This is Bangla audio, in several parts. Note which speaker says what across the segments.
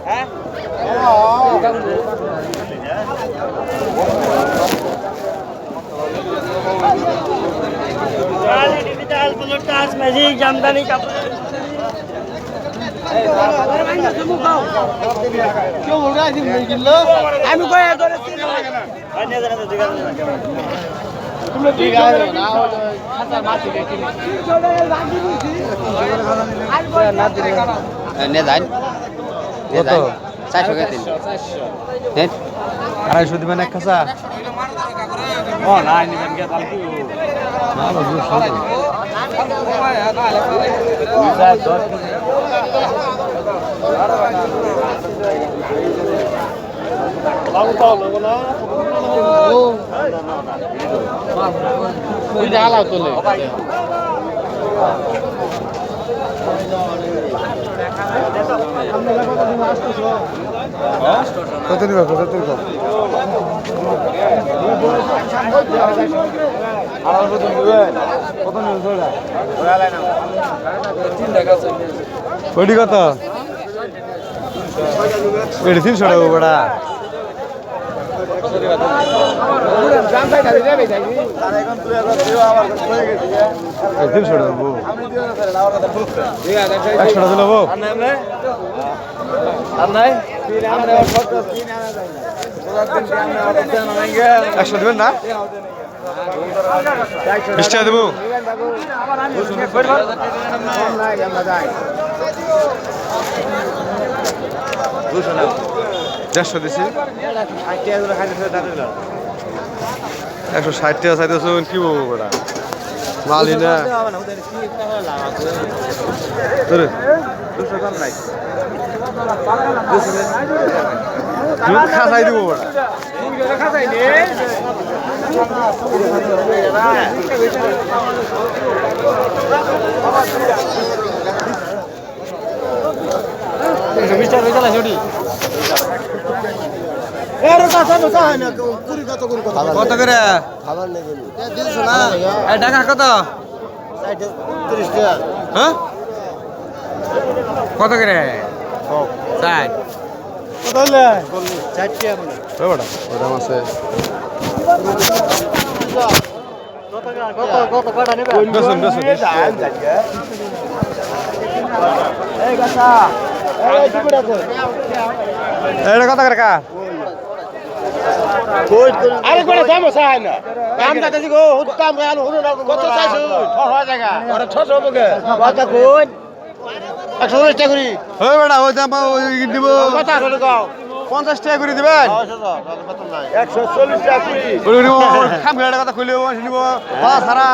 Speaker 1: হ্যাঁ জামদানি কাপড় আমি
Speaker 2: আড়াইশো দিবেন এক খাঁচা
Speaker 1: ও না নিবেন কে তাহলে
Speaker 2: কত নিবে কত নিবে ওটি কত এটি 300 টাকা বড়া 300 টাকা বউ 100 টাকা দিল বউ
Speaker 1: আর নাই
Speaker 2: 100 দিবেন না 20 টাকা দেবো দেড়শো দিছি 160 টাকা চাইতেছ কি বলবো ওটা মালি না খাসাই দিব ওটা কত করে টাকা কত হ্যাঁ কত করে ওটা আছে এটা কত করে কা
Speaker 1: আরে কোন দাম আছে না দাম যাচ্ছে গো দাম আলো হলো না কত চাইছো 6 টাকা আরে 600 বকে কত কোন 140 টাকা করি
Speaker 2: ওই বেটা ওই দাম দিব
Speaker 1: কত হলো গাও
Speaker 2: 50 টাকা করে দিবেন
Speaker 1: 140 টাকা করি
Speaker 2: ওই নিব খাম গড়া কথা কইলে নিব বা সারা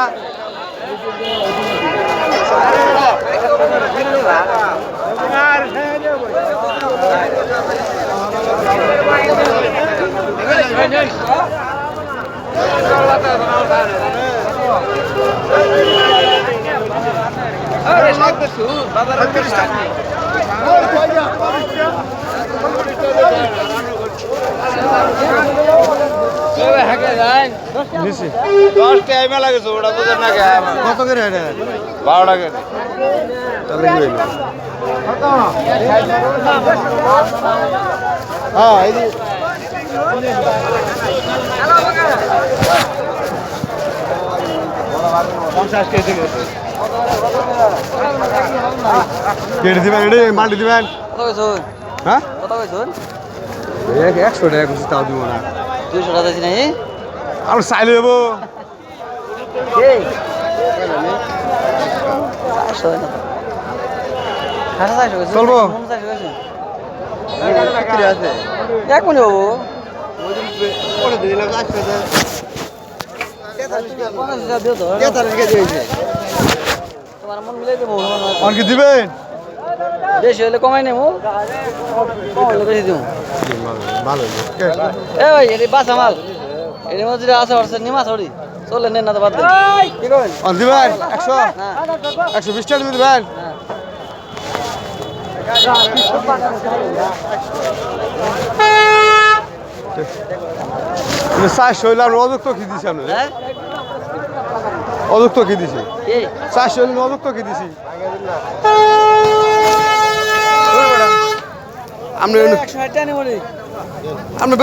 Speaker 2: কত করে এটা
Speaker 1: 12 টাকা
Speaker 2: তাহলে কি হইলো
Speaker 1: হ্যাঁ এই 50 কেজি
Speaker 2: কেটে দিবেন রে মাটি দিবেন
Speaker 3: কত কইছুন
Speaker 2: হ্যাঁ
Speaker 3: কত কইছুন
Speaker 2: 100 টাকা কিছু তাও দিব না
Speaker 3: 200 টাকা দিছি নাই
Speaker 2: আর চাইলে দেবো
Speaker 3: এই 400 না খানা 400 কইছুন
Speaker 2: চলবো
Speaker 3: 400 কইছুন
Speaker 1: বিক্রি আছে
Speaker 3: এক মনে হবো
Speaker 1: পরে দিলাম আসবে
Speaker 3: 50 টাকা দিও তো
Speaker 1: 43 কেজি হইছে
Speaker 3: তোমার মন মিলাই দেবো
Speaker 2: আর কি দিবেন
Speaker 3: বেশি হলে কমাই নেবো কম হলে বেশি দেবো
Speaker 2: ভালো
Speaker 3: এ ভাই এটি বাসা মাল এর মধ্যে আছে হচ্ছে নিমা ছড়ি চলে নেন না তো বাদ দেন কি করেন
Speaker 2: আর দিবেন 100
Speaker 3: হ্যাঁ
Speaker 2: 120 টাকা দিবেন তুমি 400 হইলে আর অযুক্ত কি দিছি আমি
Speaker 3: হ্যাঁ
Speaker 2: অযুক্ত কি দিছি
Speaker 3: কি
Speaker 2: 400 হইলে অযুক্ত কি দিছি আপনি
Speaker 3: 160 টাকা নেবো রে
Speaker 2: আপনি